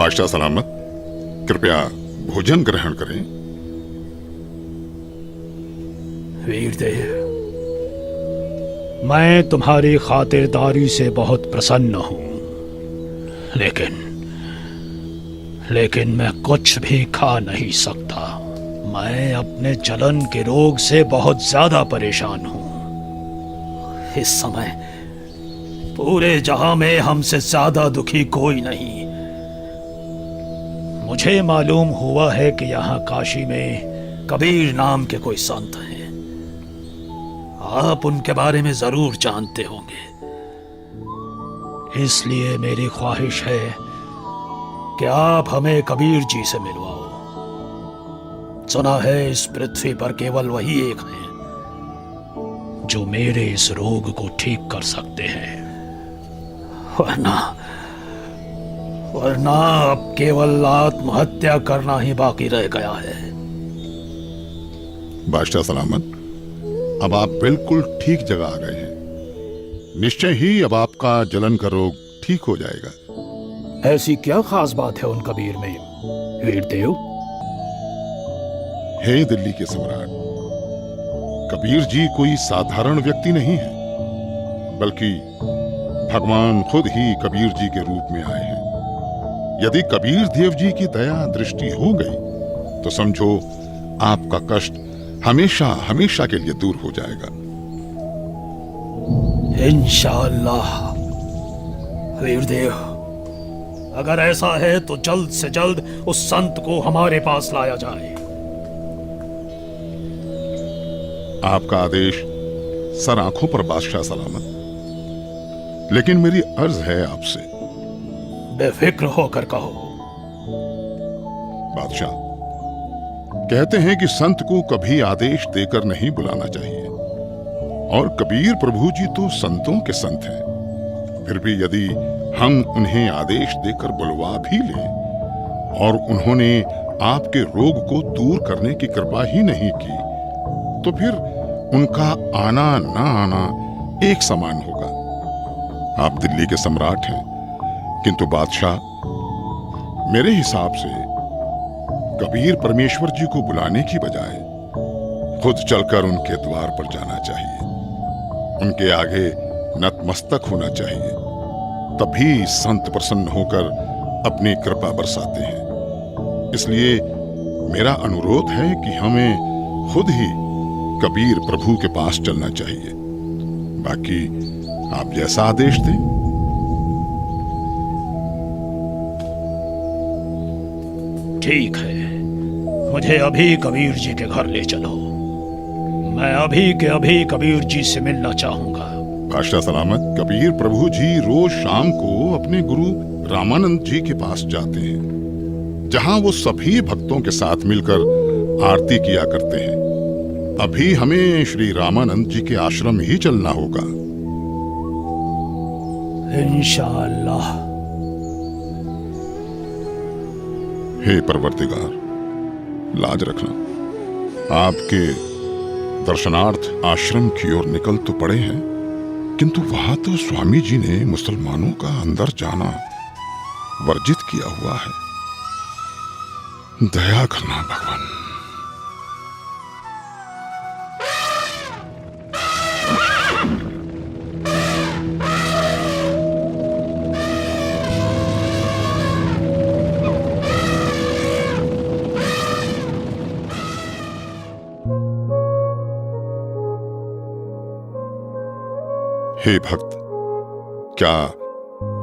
बादशाह सलामत, कृपया भोजन ग्रहण करें। वीरदेव, मैं तुम्हारी खातिरदारी से बहुत प्रसन्न हूं, लेकिन मैं कुछ भी खा नहीं सकता। मैं अपने जलन के रोग से बहुत ज्यादा परेशान हूं। इस समय पूरे जहां में हमसे ज्यादा दुखी कोई नहीं। मुझे मालूम हुआ है कि यहाँ काशी में कबीर नाम के कोई संत हैं। आप उनके बारे में जरूर जानते होंगे, इसलिए मेरी ख्वाहिश है कि आप हमें कबीर जी से मिलवाओ। सुना है इस पृथ्वी पर केवल वही एक हैं जो मेरे इस रोग को ठीक कर सकते हैं। वरना अब केवल आत्महत्या करना ही बाकी रह गया है। बादशाह सलामत, अब आप बिल्कुल ठीक जगह आ गए हैं। निश्चय ही अब आपका जलन का रोग ठीक हो जाएगा। ऐसी क्या खास बात है उन कबीर में, वीरदेव? हे दिल्ली के सम्राट, कबीर जी कोई साधारण व्यक्ति नहीं है, बल्कि भगवान खुद ही कबीर जी के रूप में आए हैं। यदि कबीर देव जी की दया दृष्टि हो गई तो समझो आपका कष्ट हमेशा हमेशा के लिए दूर हो जाएगा। इंशाअल्लाह। वीरदेव, अगर ऐसा है तो जल्द से जल्द उस संत को हमारे पास लाया जाए। आपका आदेश सर आंखों पर बादशाह सलामत, लेकिन मेरी अर्ज है आपसे। बेफिक्र होकर कहो। बादशाह, कहते हैं कि संत को कभी आदेश देकर नहीं बुलाना चाहिए, और कबीर प्रभु जी तो संतों के संत हैं। फिर भी यदि हम उन्हें आदेश देकर बुलवा भी लें और उन्होंने आपके रोग को दूर करने की कृपा ही नहीं की, तो फिर उनका आना ना आना एक समान होगा। आप दिल्ली के सम्राट हैं, किंतु बादशाह, मेरे हिसाब से कबीर परमेश्वर जी को बुलाने की बजाय खुद चलकर उनके द्वार पर जाना चाहिए, उनके आगे नतमस्तक होना चाहिए। तभी संत प्रसन्न होकर अपनी कृपा बरसाते हैं। इसलिए मेरा अनुरोध है कि हमें खुद ही कबीर प्रभु के पास चलना चाहिए। बाकी आप जैसा आदेश दें। ठीक है, मुझे अभी कबीर जी के घर ले चलो। मैं अभी के अभी कबीर जी से मिलना चाहूंगा। बादशाह सलामत, कबीर प्रभु जी रोज शाम को अपने गुरु रामानंद जी के पास जाते हैं, जहां वो सभी भक्तों के साथ मिलकर आरती किया करते हैं। अभी हमें श्री रामानंद जी के आश्रम ही चलना होगा। इंशाअल्लाह। हे परवरदिगार, लाज रखना। आपके दर्शनार्थ आश्रम की ओर निकल तो पड़े हैं, किंतु वहां तो स्वामी जी ने मुसलमानों का अंदर जाना वर्जित किया हुआ है। दया करना भगवान। हे भक्त, क्या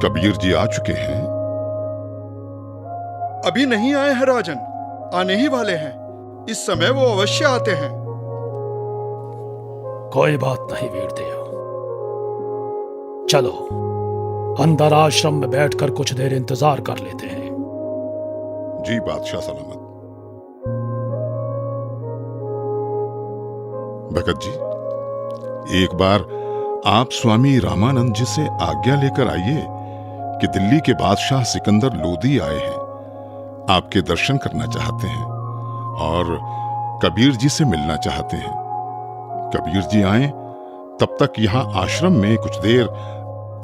कबीर जी आ चुके हैं? अभी नहीं आए हैं राजन, आने ही वाले हैं। इस समय वो अवश्य आते हैं। कोई बात नहीं वीरदेव, चलो अंदर आश्रम में बैठकर कुछ देर इंतजार कर लेते हैं। जी बादशाह सलामत। भगत जी, एक बार आप स्वामी रामानंद जी से आज्ञा लेकर आइए कि दिल्ली के बादशाह सिकंदर लोदी आए हैं, आपके दर्शन करना चाहते हैं और कबीर जी से मिलना चाहते हैं। कबीर जी आए तब तक यहां आश्रम में कुछ देर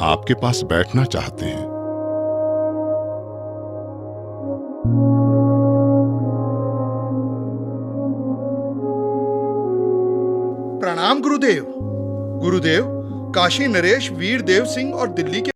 आपके पास बैठना चाहते हैं। प्रणाम गुरुदेव। गुरुदेव, काशी नरेश वीर देव सिंह और दिल्ली के